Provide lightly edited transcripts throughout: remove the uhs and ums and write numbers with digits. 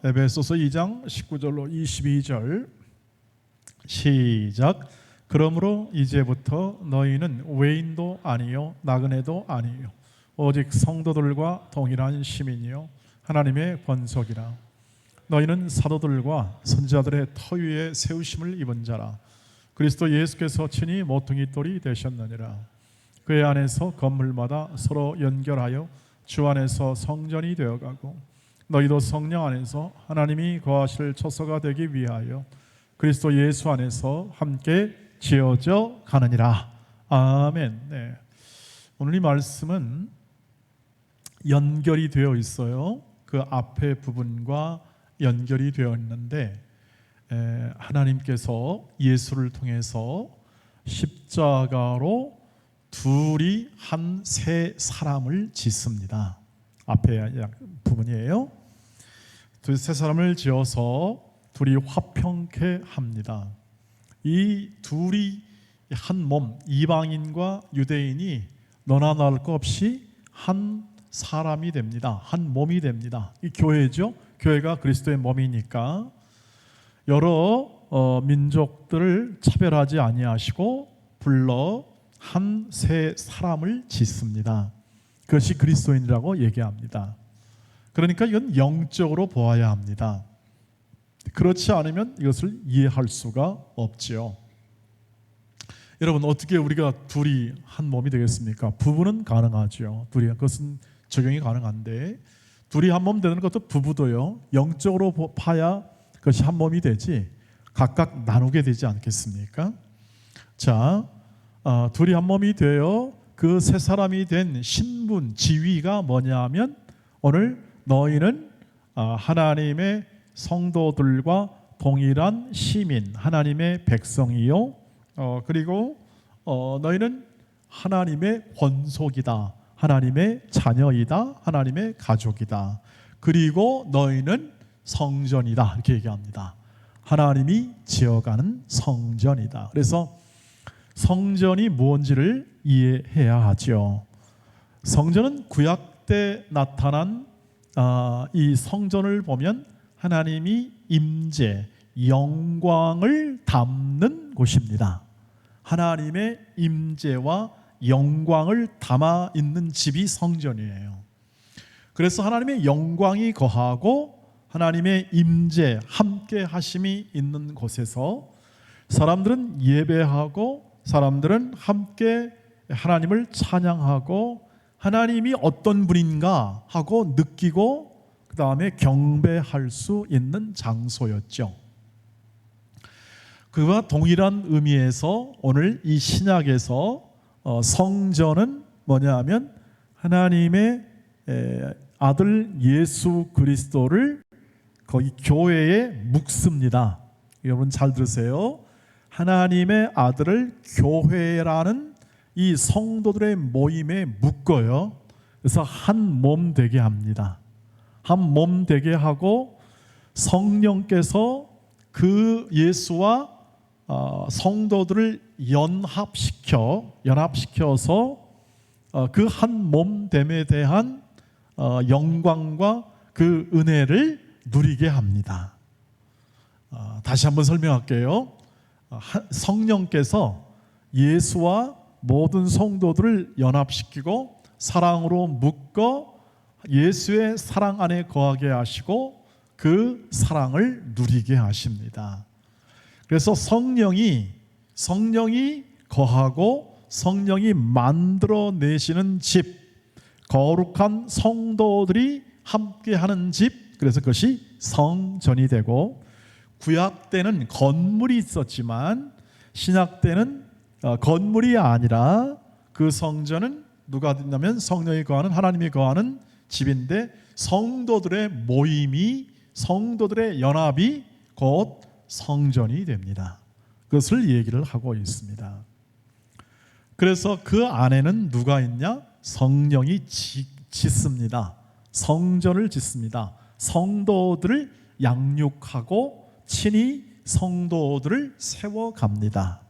에베소서 2장 19절로 22절 시작. 그러므로 이제부터 너희는 외인도 아니요 나그네도 아니요 오직 성도들과 동일한 시민이요 하나님의 권속이라. 너희는 사도들과 선지자들의 터 위에 세우심을 입은 자라. 그리스도 예수께서 친히 모퉁이 돌이 되셨느니라. 그의 안에서 건물마다 서로 연결하여 주 안에서 성전이 되어가고 너희도 성령 안에서 하나님이 거하실 처소가 되기 위하여 그리스도 예수 안에서 함께 지어져 가느니라. 아멘. 네. 오늘 이 말씀은 연결이 되어 있어요. 그 앞에 부분과 연결이 되어 있는데 하나님께서 예수를 통해서 십자가로 둘이 한 세 사람을 짓습니다. 앞에 부분이에요. 세 사람을 지어서 둘이 화평케 합니다. 이 둘이 한 몸, 이방인과 유대인이 너나 나을 것 없이 한 사람이 됩니다. 한 몸이 됩니다. 이 교회죠. 교회가 그리스도의 몸이니까 여러 민족들을 차별하지 아니하시고 불러 한 세 사람을 짓습니다. 그것이 그리스도인이라고 얘기합니다. 그러니까 이건 영적으로 보아야 합니다. 그렇지 않으면 이것을 이해할 수가 없지요. 여러분, 어떻게 우리가 둘이 한 몸이 되겠습니까? 부부는 가능하죠. 둘이, 그것은 적용이 가능한데 둘이 한 몸 되는 것도 부부도요. 영적으로 봐야 그것이 한 몸이 되지 각각 나누게 되지 않겠습니까? 자, 둘이 한 몸이 되어 그 세 사람이 된 신분, 지위가 뭐냐 하면 오늘 너희는 하나님의 성도들과 동일한 시민, 하나님의 백성이요. 그리고 너희는 하나님의 권속이다. 하나님의 자녀이다. 하나님의 가족이다. 그리고 너희는 성전이다. 이렇게 얘기합니다. 하나님이 지어가는 성전이다. 그래서 성전이 뭔지를 이해해야 하죠. 성전은 구약 때 나타난 이 성전을 보면 하나님이 임재, 영광을 담는 곳입니다. 하나님의 임재와 영광을 담아 있는 집이 성전이에요. 그래서 하나님의 영광이 거하고 하나님의 임재, 함께 하심이 있는 곳에서 사람들은 예배하고 사람들은 함께 하나님을 찬양하고 하나님이 어떤 분인가 하고 느끼고 그 다음에 경배할 수 있는 장소였죠. 그와 동일한 의미에서 오늘 이 신약에서 성전은 뭐냐 하면 하나님의 아들 예수 그리스도를 거기 교회에 묵습니다. 여러분 잘 들으세요. 하나님의 아들을 교회라는 이 성도들의 모임에 묶어요. 그래서 한 몸 되게 합니다. 한 몸 되게 하고 성령께서 그 예수와 성도들을 연합시켜서 그 한 몸됨에 대한 영광과 그 은혜를 누리게 합니다. 다시 한번 설명할게요. 성령께서 예수와 모든 성도들을 연합시키고 사랑으로 묶어 예수의 사랑 안에 거하게 하시고 그 사랑을 누리게 하십니다. 그래서 성령이 거하고 성령이 만들어내시는 집, 거룩한 성도들이 함께하는 집, 그래서 그것이 성전이 되고 구약 때는 건물이 있었지만 신약 때는 건물이 아니라 그 성전은 누가 됐냐면 성령이 거하는 하나님이 거하는 집인데 성도들의 모임이 성도들의 연합이 곧 성전이 됩니다. 그것을 얘기를 하고 있습니다. 그래서 그 안에는 누가 있냐? 성령이 짓습니다. 성전을 짓습니다. 성도들을 양육하고 친히 성도들을 세워갑니다.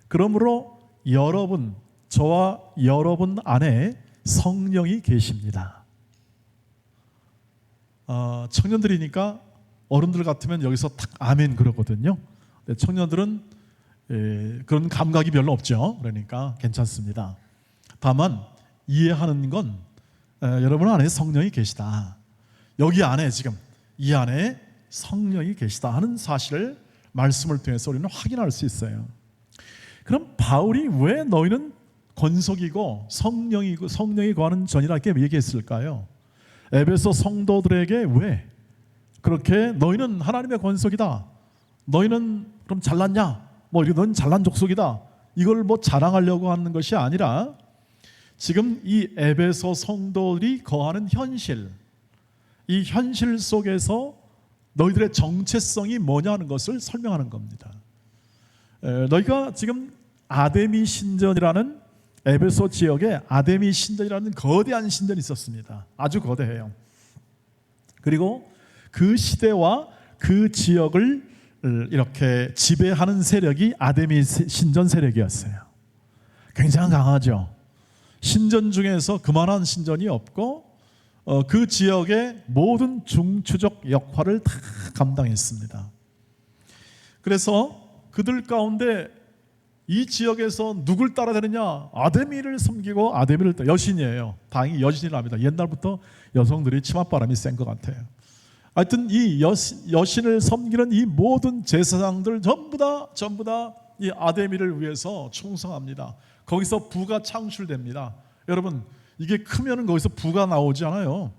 그러므로 여러분, 저와 여러분 안에 성령이 계십니다. 청년들이니까 어른들 같으면 여기서 탁 아멘 그러거든요. 청년들은 그런 감각이 별로 없죠. 그러니까 괜찮습니다. 다만 이해하는 건 여러분 안에 성령이 계시다. 여기 안에 지금 이 안에 성령이 계시다 하는 사실을 말씀을 통해서 우리는 확인할 수 있어요. 그럼 바울이 왜 너희는 권속이고 성령이 거하는 전이라 이렇게 얘기했을까요? 에베소 성도들에게 왜 그렇게 너희는 하나님의 권속이다, 너희는 그럼 잘났냐, 너희는 잘난 족속이다, 이걸 자랑하려고 하는 것이 아니라 지금 이 에베소 성도들이 거하는 현실, 이 현실 속에서 너희들의 정체성이 뭐냐는 것을 설명하는 겁니다. 너희가 지금 아데미 신전이라는 에베소 지역에 아데미 신전이라는 거대한 신전이 있었습니다. 아주 거대해요. 그리고 그 시대와 그 지역을 이렇게 지배하는 세력이 아데미 신전 세력이었어요. 굉장히 강하죠. 신전 중에서 그만한 신전이 없고 그 지역의 모든 중추적 역할을 다 감당했습니다. 그래서 그들 가운데 이 지역에서 누굴 따라다니냐? 아데미를 섬기고 아데미를 여신이에요. 다행히 여신이랍니다. 옛날부터 여성들이 치맛바람이 센 것 같아요. 하여튼 이 여신을 섬기는 이 모든 제사장들 전부 다 이 아데미를 위해서 충성합니다. 거기서 부가 창출됩니다. 여러분, 이게 크면은 거기서 부가 나오지 않아요.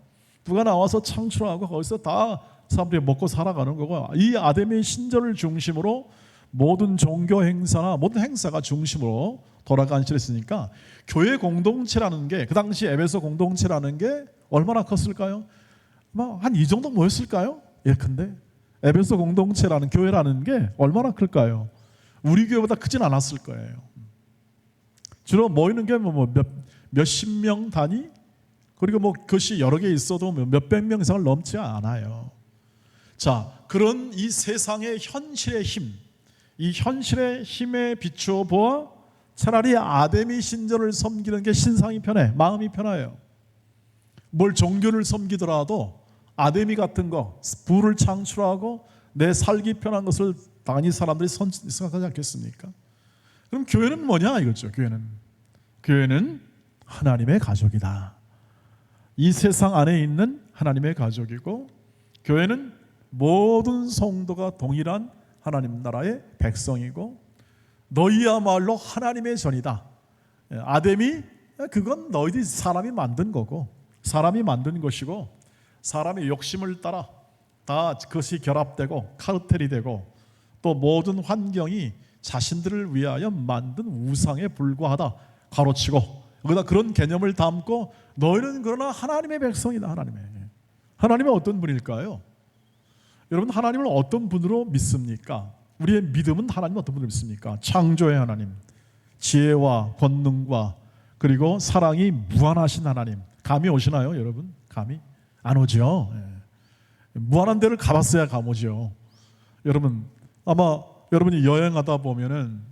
부가 나와서 창출하고 거기서 다 사람들이 먹고 살아가는 거고, 이 아데미 신전을 중심으로 모든 종교 행사나 모든 행사가 중심으로 돌아가는 시대였으니까 교회 공동체라는 게, 그 당시 에베소 공동체라는 게 얼마나 컸을까요? 한 이 정도 모였을까요? 예컨대 에베소 공동체라는 교회라는 게 얼마나 클까요? 우리 교회보다 크진 않았을 거예요. 주로 모이는 게 몇십 명 단위, 그리고 그것이 여러 개 있어도 몇백 명 이상을 넘지 않아요. 자, 그런 이 세상의 현실의 힘, 이 현실의 힘에 비추어 보아 차라리 아데미 신전을 섬기는 게 신상이 편해, 마음이 편해요. 뭘 종교를 섬기더라도 아데미 같은 거, 부를 창출하고 내 살기 편한 것을 당연히 사람들이 생각하지 않겠습니까? 그럼 교회는 뭐냐 이거죠. 교회는 하나님의 가족이다. 이 세상 안에 있는 하나님의 가족이고, 교회는 모든 성도가 동일한 하나님 나라의 백성이고, 너희야말로 하나님의 전이다. 아데미, 그건 너희들이 사람이 만든 거고, 사람이 만든 것이고, 사람의 욕심을 따라 다 그것이 결합되고 카르텔이 되고, 또 모든 환경이 자신들을 위하여 만든 우상에 불과하다 가로치고, 거기다 그런 개념을 담고 너희는 그러나 하나님의 백성이다. 하나님은 어떤 분일까요? 여러분, 하나님을 어떤 분으로 믿습니까? 우리의 믿음은 하나님 어떤 분으로 믿습니까? 창조의 하나님, 지혜와 권능과 그리고 사랑이 무한하신 하나님. 감이 오시나요, 여러분? 감이 안 오죠. 무한한 데를 가봤어야 감오죠. 여러분, 아마 여러분이 여행하다 보면은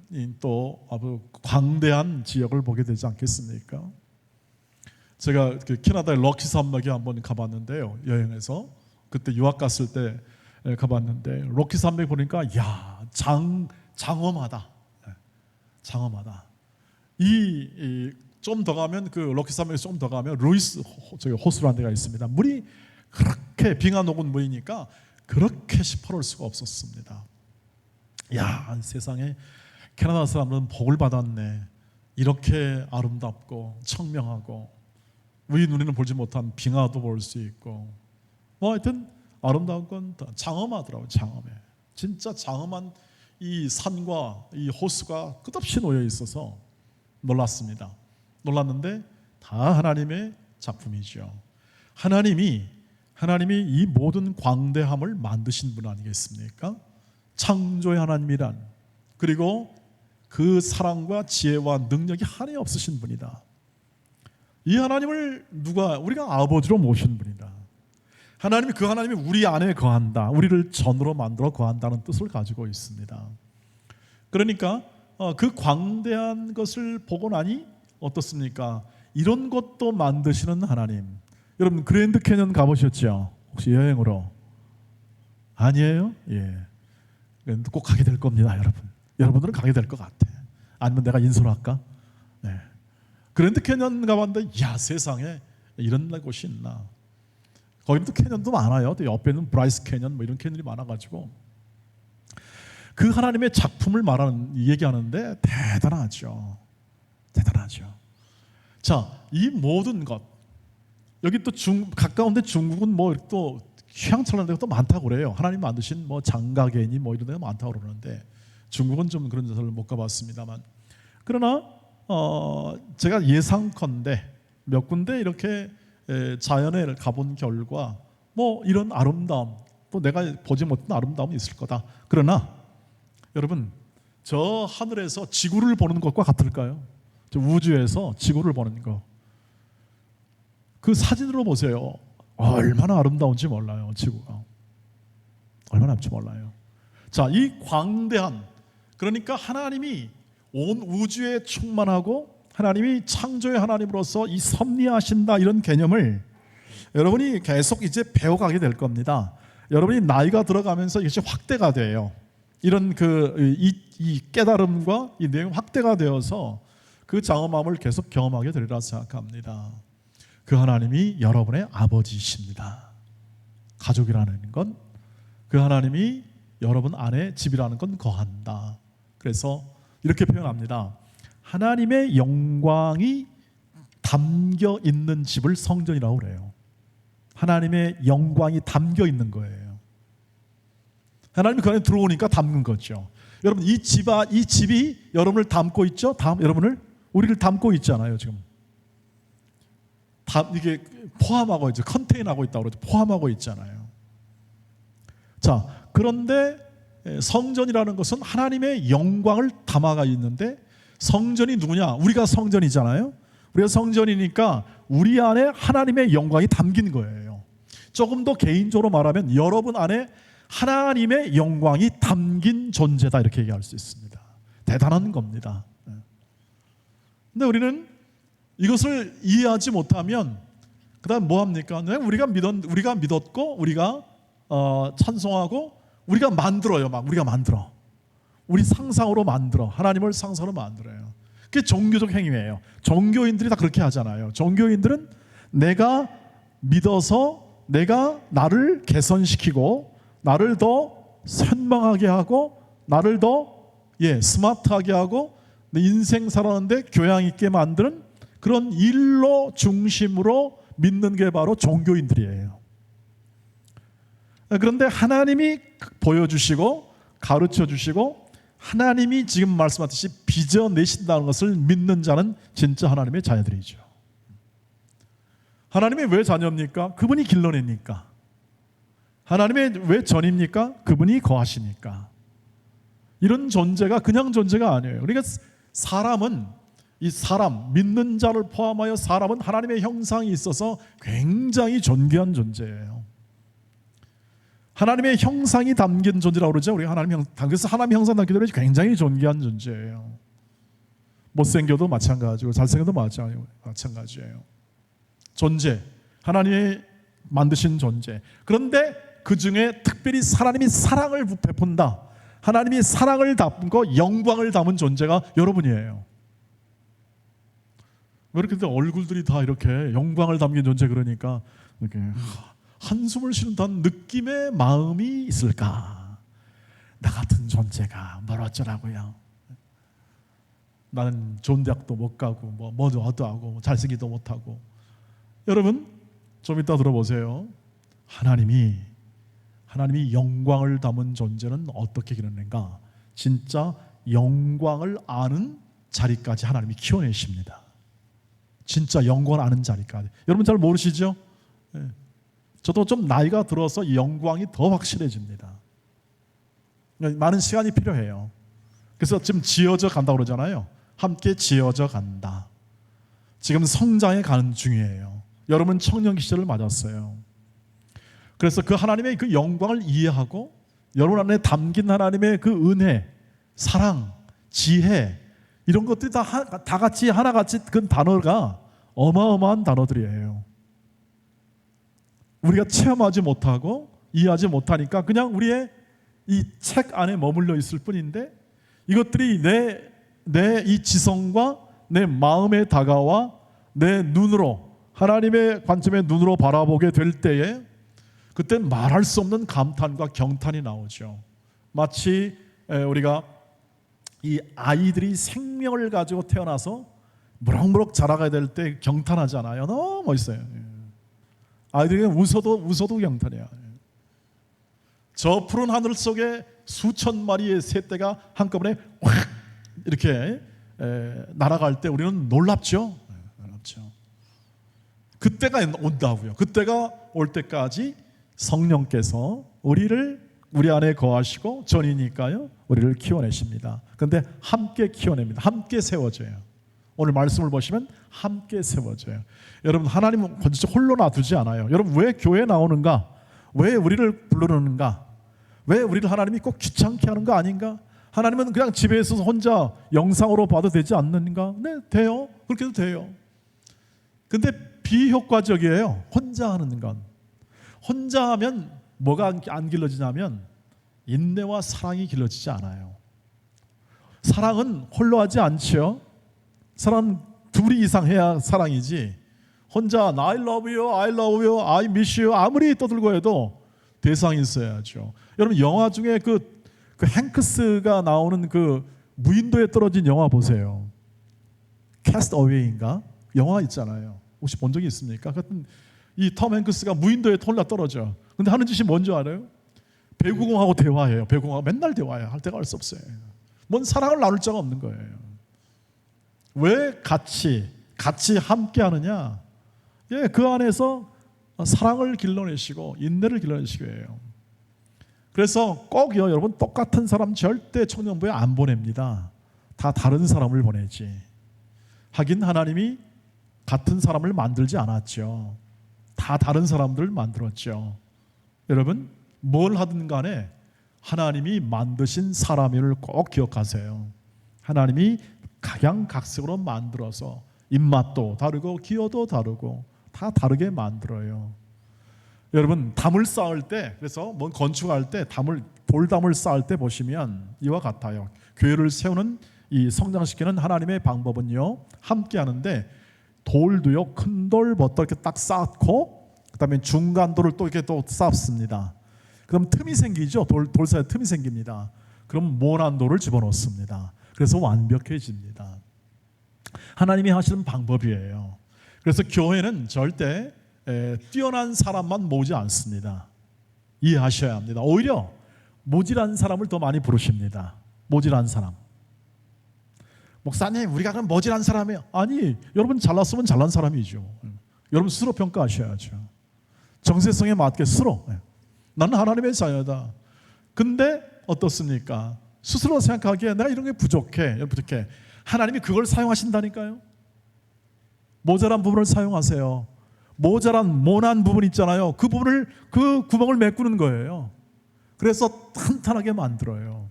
또 아주 광대한 지역을 보게 되지 않겠습니까? 제가 캐나다의 럭키 산맥에 한번 가봤는데요. 여행해서 그때 유학 갔을 때 가봤는데, 럭키 산맥 보니까 장엄하다. 장엄하다. 좀 더 가면 그 럭키 산맥에 좀 더 가면 루이스 호수라는 데가 있습니다. 물이 그렇게 빙하 녹은 물이니까 그렇게 시퍼럴 수가 없었습니다. 세상에 캐나다 사람들은 복을 받았네. 이렇게 아름답고 청명하고 우리 눈에는 보지 못한 빙하도 볼 수 있고, 하여튼 아름다운 건 장엄하더라고요. 장엄해. 진짜 장엄한 이 산과 이 호수가 끝없이 놓여 있어서 놀랐는데 다 하나님의 작품이죠. 하나님이 이 모든 광대함을 만드신 분 아니겠습니까? 창조의 하나님이란, 그리고 그 사랑과 지혜와 능력이 한이 없으신 분이다. 이 하나님을 우리가 아버지로 모신 분이다. 그 하나님이 우리 안에 거한다. 우리를 전으로 만들어 거한다는 뜻을 가지고 있습니다. 그러니까 그 광대한 것을 보고 나니 어떻습니까? 이런 것도 만드시는 하나님. 여러분, 그랜드 캐년 가보셨죠? 혹시 여행으로? 아니에요? 예. 꼭 가게 될 겁니다, 여러분. 여러분들은 가게 될 것 같아. 아니면 내가 인솔할까? 네. 그랜드 캐년 가봤는데 야, 세상에 이런 곳이 있나. 거기도 캐년도 많아요. 또 옆에는 브라이스 캐년 뭐 이런 캐년이 많아가지고 그 하나님의 작품을 얘기하는데 대단하죠. 대단하죠. 자, 이 모든 것, 여기 또 가까운데 중국은 뭐 또 휘황찬란한 데가 또 많다고 그래요. 하나님 만드신 뭐 장가계니 뭐 이런 데가 많다고 그러는데 중국은 좀 그런 데를 못 가봤습니다만, 그러나 제가 예상컨대 몇 군데 이렇게 자연에 가본 결과 뭐 이런 아름다움, 또 내가 보지 못한 아름다움이 있을 거다. 그러나 여러분, 저 하늘에서 지구를 보는 것과 같을까요? 저 우주에서 지구를 보는 거, 그 사진으로 보세요. 얼마나 아름다운지 몰라요. 지구가 얼마나 아름다운지 몰라요. 자, 이 광대한, 그러니까 하나님이 온 우주에 충만하고 하나님이 창조의 하나님으로서 이 섭리하신다, 이런 개념을 여러분이 계속 이제 배워가게 될 겁니다. 여러분이 나이가 들어가면서 이것이 확대가 돼요. 이런 이 깨달음과 이 내용 확대가 되어서 그 장엄함을 계속 경험하게 되리라 생각합니다. 그 하나님이 여러분의 아버지이십니다. 가족이라는 건, 그 하나님이 여러분 안에 집이라는 건 거한다. 그래서 이렇게 표현합니다. 하나님의 영광이 담겨 있는 집을 성전이라고 그래요. 하나님의 영광이 담겨 있는 거예요. 하나님이 그 안에 들어오니까 담는 거죠. 여러분, 이 집이 여러분을 담고 있죠? 우리를 담고 있잖아요. 지금 이게 포함하고 있죠. 컨테인하고 있다고 그러죠. 포함하고 있잖아요. 자, 그런데 성전이라는 것은 하나님의 영광을 담아가 있는데, 성전이 누구냐? 우리가 성전이잖아요. 우리가 성전이니까 우리 안에 하나님의 영광이 담긴 거예요. 조금 더 개인적으로 말하면 여러분 안에 하나님의 영광이 담긴 존재다, 이렇게 얘기할 수 있습니다. 대단한 겁니다. 근데 우리는 이것을 이해하지 못하면 그다음 뭐 합니까? 우리가 믿었고 우리가 찬송하고 우리가 만들어요. 우리가 만들어. 우리 상상으로 만들어. 하나님을 상상으로 만들어요. 그게 종교적 행위예요. 종교인들이 다 그렇게 하잖아요. 종교인들은 내가 믿어서 내가 나를 개선시키고 나를 더 선망하게 하고 나를 더 스마트하게 하고 내 인생 살아가는데 교양 있게 만드는 그런 일로 중심으로 믿는 게 바로 종교인들이에요. 그런데 하나님이 보여주시고 가르쳐 주시고 하나님이 지금 말씀하듯이 빚어내신다는 것을 믿는 자는 진짜 하나님의 자녀들이죠. 하나님의 왜 자녀입니까? 그분이 길러내니까. 하나님의 왜 전입니까? 그분이 거하시니까. 이런 존재가 그냥 존재가 아니에요. 그러니까 믿는 자를 포함하여 사람은 하나님의 형상이 있어서 굉장히 존귀한 존재예요. 하나님의 형상이 담긴 존재라고 그러죠. 우리가 그래서 하나님의 형상 담긴 존재 굉장히 존귀한 존재예요. 못생겨도 마찬가지고 잘생겨도 마찬가지예요. 존재, 하나님의 만드신 존재. 그런데 그 중에 특별히 하나님이 사랑을 베푼다, 하나님이 사랑을 담고 영광을 담은 존재가 여러분이에요. 왜 이렇게 얼굴들이 다 이렇게 영광을 담긴 존재, 그러니까 이렇게 한숨을 쉬는다는 느낌의 마음이 있을까? 나 같은 존재가 뭘 어쩌라고요? 나는 좋은 대학도 못 가고 뭐도 하고 잘생기도 못하고. 여러분, 좀 이따 들어보세요. 하나님이 영광을 담은 존재는 어떻게 기르는가? 진짜 영광을 아는 자리까지 하나님이 키워내십니다. 진짜 영광을 아는 자리까지. 여러분 잘 모르시죠? 저도 좀 나이가 들어서 이 영광이 더 확실해집니다. 많은 시간이 필요해요. 그래서 지금 지어져 간다고 그러잖아요. 함께 지어져 간다. 지금 성장해 가는 중이에요. 여러분 청년 시절을 맞았어요. 그래서 그 하나님의 그 영광을 이해하고 여러분 안에 담긴 하나님의 그 은혜, 사랑, 지혜, 이런 것들이 다 같이 하나같이 그 단어가 어마어마한 단어들이에요. 우리가 체험하지 못하고 이해하지 못하니까 그냥 우리의 이 책 안에 머물러 있을 뿐인데, 이것들이 내 이 지성과 내 마음에 다가와 내 눈으로, 하나님의 관점의 눈으로 바라보게 될 때에 그때 말할 수 없는 감탄과 경탄이 나오죠. 마치 우리가 이 아이들이 생명을 가지고 태어나서 무럭무럭 자라가야 될 때 경탄하잖아요. 너무 멋있어요. 아이들이 웃어도 경탄이야. 저 푸른 하늘 속에 수천 마리의 새떼가 한꺼번에 확 이렇게 날아갈 때 우리는 놀랍죠. 그때가 온다고요. 그때가 올 때까지 성령께서 우리 안에 거하시고 전이니까요, 우리를 키워내십니다. 그런데 함께 키워냅니다. 함께 세워져요. 오늘 말씀을 보시면 함께 세워져요. 여러분, 하나님은 홀로 놔두지 않아요. 여러분, 왜 교회에 나오는가? 왜 우리를 부르는가? 왜 우리를 하나님이 꼭 귀찮게 하는 거 아닌가? 하나님은 그냥 집에 있어서 혼자 영상으로 봐도 되지 않는가? 네, 돼요. 그렇게도 돼요. 근데 비효과적이에요. 혼자 하는 건. 혼자 하면 뭐가 안 길러지냐면 인내와 사랑이 길러지지 않아요. 사랑은 홀로 하지 않죠. 사람 둘이 이상 해야 사랑이지, 혼자 I love you, I love you, I miss you 아무리 떠들고 해도 대상이 있어야죠. 여러분, 영화 중에 그 행크스가 나오는 그 무인도에 떨어진 영화 보세요. 캐스트 어웨이인가? 영화 있잖아요. 혹시 본 적이 있습니까? 이 톰 행크스가 무인도에 홀라 떨어져. 근데 하는 짓이 뭔지 알아요? 배구공하고 대화해요. 배구공하고 맨날 대화해요. 할 데가 할 수 없어요. 뭔 사랑을 나눌 자가 없는 거예요. 왜 같이 함께 하느냐? 예, 그 안에서 사랑을 길러내시고 인내를 길러내시고 해요. 그래서 꼭요, 여러분, 똑같은 사람 절대 청년부에 안 보냅니다. 다 다른 사람을 보내지. 하긴 하나님이 같은 사람을 만들지 않았죠. 다 다른 사람들을 만들었죠. 여러분, 뭘 하든 간에 하나님이 만드신 사람을 꼭 기억하세요. 하나님이 각양각색으로 만들어서 입맛도 다르고 기호도 다르고 다 다르게 만들어요. 여러분, 담을 쌓을 때, 그래서 뭔 건축할 때 돌담을 쌓을 때 보시면 이와 같아요. 교회를 세우는, 이 성장시키는 하나님의 방법은요, 함께 하는데 돌도요, 큰 돌부터 이렇게 딱 쌓고 그다음에 중간 돌을 또 이렇게 또 쌓습니다. 그럼 틈이 생기죠. 돌 사이에 틈이 생깁니다. 그럼 모난 돌을 집어넣습니다. 그래서 완벽해집니다. 하나님이 하시는 방법이에요. 그래서 교회는 절대 뛰어난 사람만 모으지 않습니다. 이해하셔야 합니다. 오히려 모질한 사람을 더 많이 부르십니다. 모질한 사람. 목사님, 우리가 그럼 모질한 사람이에요. 아니, 여러분 잘났으면 잘난 사람이죠. 여러분 스스로 평가하셔야죠. 정체성에 맞게 스스로. 나는 하나님의 자녀다. 근데 어떻습니까? 스스로 생각하기에 내가 이런 게 부족해. 하나님이 그걸 사용하신다니까요. 모자란 부분을 사용하세요. 모난 부분 있잖아요. 그 부분을, 그 구멍을 메꾸는 거예요. 그래서 탄탄하게 만들어요.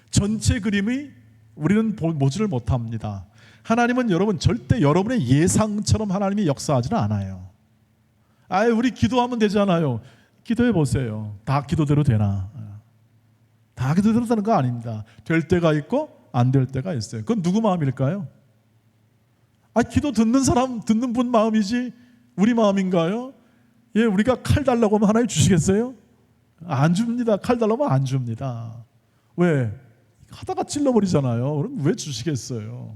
전체 그림이 우리는 보지를 못합니다. 하나님은 여러분 절대 여러분의 예상처럼 하나님이 역사하지는 않아요. 우리 기도하면 되잖아요. 기도해 보세요. 다 기도대로 되나? 다 기도대로 되는 거 아닙니다. 될 때가 있고 안 될 때가 있어요. 그건 누구 마음일까요? 기도 듣는 분 마음이지 우리 마음인가요? 예, 우리가 칼 달라고 하면 하나님 주시겠어요? 안 줍니다. 칼 달라고 하면 안 줍니다. 왜? 하다가 찔러버리잖아요. 그럼 왜 주시겠어요?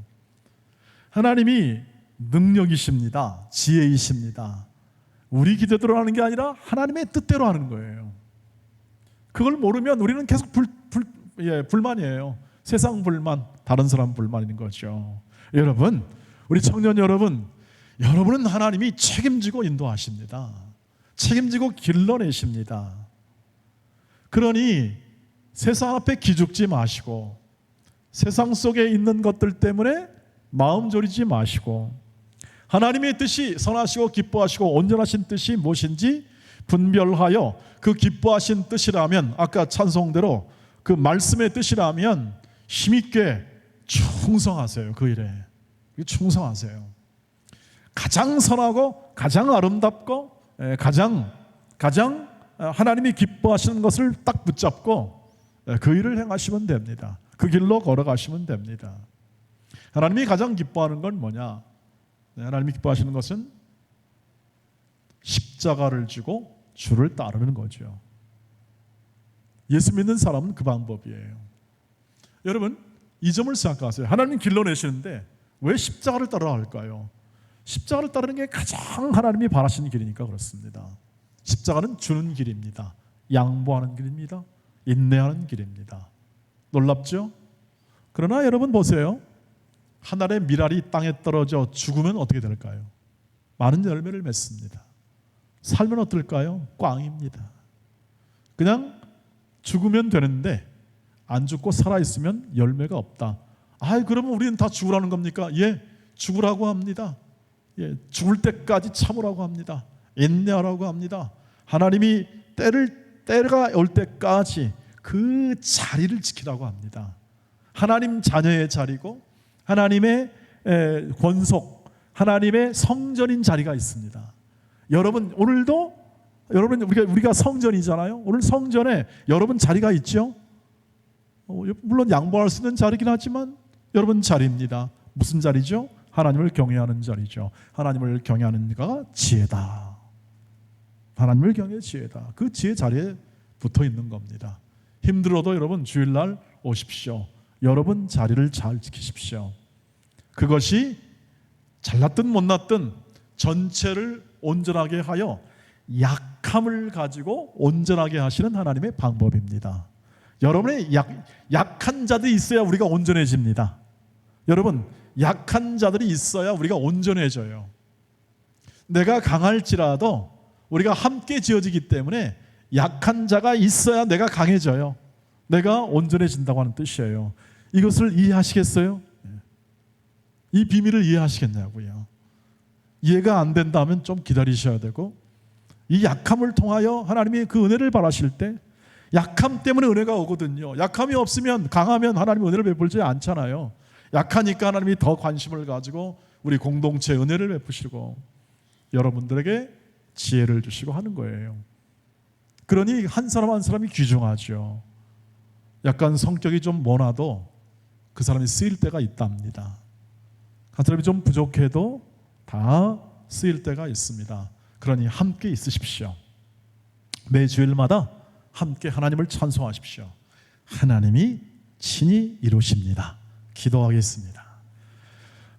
하나님이 능력이십니다. 지혜이십니다. 우리 기대대로 하는 게 아니라 하나님의 뜻대로 하는 거예요. 그걸 모르면 우리는 계속 불만이에요. 세상 불만, 다른 사람 불만인 거죠. 여러분, 우리 청년 여러분, 여러분은 하나님이 책임지고 인도하십니다. 책임지고 길러내십니다. 그러니 세상 앞에 기죽지 마시고 세상 속에 있는 것들 때문에 마음 졸이지 마시고 하나님의 뜻이 선하시고 기뻐하시고 온전하신 뜻이 무엇인지 분별하여 그 기뻐하신 뜻이라면, 아까 찬송대로 그 말씀의 뜻이라면 힘있게 충성하세요. 그 일에 충성하세요. 가장 선하고 가장 아름답고 가장 하나님이 기뻐하시는 것을 딱 붙잡고 그 일을 행하시면 됩니다. 그 길로 걸어가시면 됩니다. 하나님이 가장 기뻐하는 건 뭐냐? 하나님이 기뻐하시는 것은 십자가를 지고 주를 따르는 거죠. 예수 믿는 사람은 그 방법이에요. 여러분, 이 점을 생각하세요. 하나님 길로 내시는데 왜 십자가를 따라 할까요? 십자가를 따르는 게 가장 하나님이 바라시는 길이니까 그렇습니다. 십자가는 주는 길입니다. 양보하는 길입니다. 인내하는 길입니다. 놀랍죠? 그러나 여러분 보세요. 하늘의 밀알이 땅에 떨어져 죽으면 어떻게 될까요? 많은 열매를 맺습니다. 살면 어떨까요? 꽝입니다. 그냥 죽으면 되는데 안 죽고 살아있으면 열매가 없다. 그러면 우리는 다 죽으라는 겁니까? 예, 죽으라고 합니다. 예, 죽을 때까지 참으라고 합니다. 인내하라고 합니다. 하나님이 때가 올 때까지 그 자리를 지키라고 합니다. 하나님 자녀의 자리고 하나님의 권속, 하나님의 성전인 자리가 있습니다. 여러분 오늘도 우리가 성전이잖아요. 오늘 성전에 여러분 자리가 있죠. 물론 양보할 수 있는 자리긴 하지만 여러분 자리입니다. 무슨 자리죠? 하나님을 경외하는 자리죠. 하나님을 경외하는 자가 지혜다. 하나님을 경외 지혜다. 그 지혜 자리에 붙어 있는 겁니다. 힘들어도 여러분 주일날 오십시오. 여러분 자리를 잘 지키십시오. 그것이 잘났든 못났든 전체를 온전하게 하여 약함을 가지고 온전하게 하시는 하나님의 방법입니다. 여러분의 약한 자들이 있어야 우리가 온전해집니다. 여러분, 약한 자들이 있어야 우리가 온전해져요. 내가 강할지라도 우리가 함께 지어지기 때문에 약한 자가 있어야 내가 강해져요. 내가 온전해진다고 하는 뜻이에요. 이것을 이해하시겠어요? 이 비밀을 이해하시겠냐고요. 이해가 안 된다면 좀 기다리셔야 되고, 이 약함을 통하여 하나님이 그 은혜를 바라실 때 약함 때문에 은혜가 오거든요. 약함이 없으면, 강하면 하나님이 은혜를 베풀지 않잖아요. 약하니까 하나님이 더 관심을 가지고 우리 공동체에 은혜를 베푸시고 여러분들에게 지혜를 주시고 하는 거예요. 그러니 한 사람 한 사람이 귀중하죠. 약간 성격이 좀 모나도 그 사람이 쓰일 때가 있답니다. 한 사람이 좀 부족해도 다 쓰일 때가 있습니다. 그러니 함께 있으십시오. 매 주일마다 함께 하나님을 찬송하십시오. 하나님이 친히 이루십니다. 기도하겠습니다.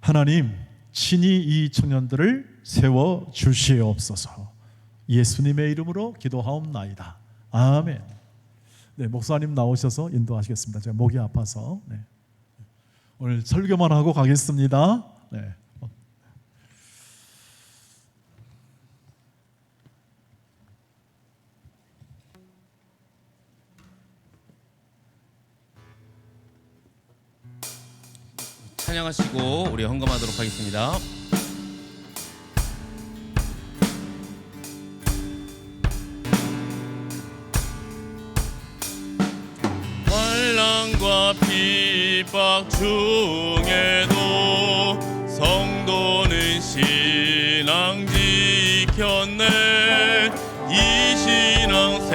하나님, 친히 이 청년들을 세워 주시옵소서. 예수님의 이름으로 기도하옵나이다. 아멘. 네, 목사님 나오셔서 인도하시겠습니다. 제가 목이 아파서 오늘 설교만 하고 가겠습니다. 네. 찬양하시고 우리 헌금하도록 하겠습니다. 환난과 핍박 중에도 성도는 신앙 지켰네. 이 신앙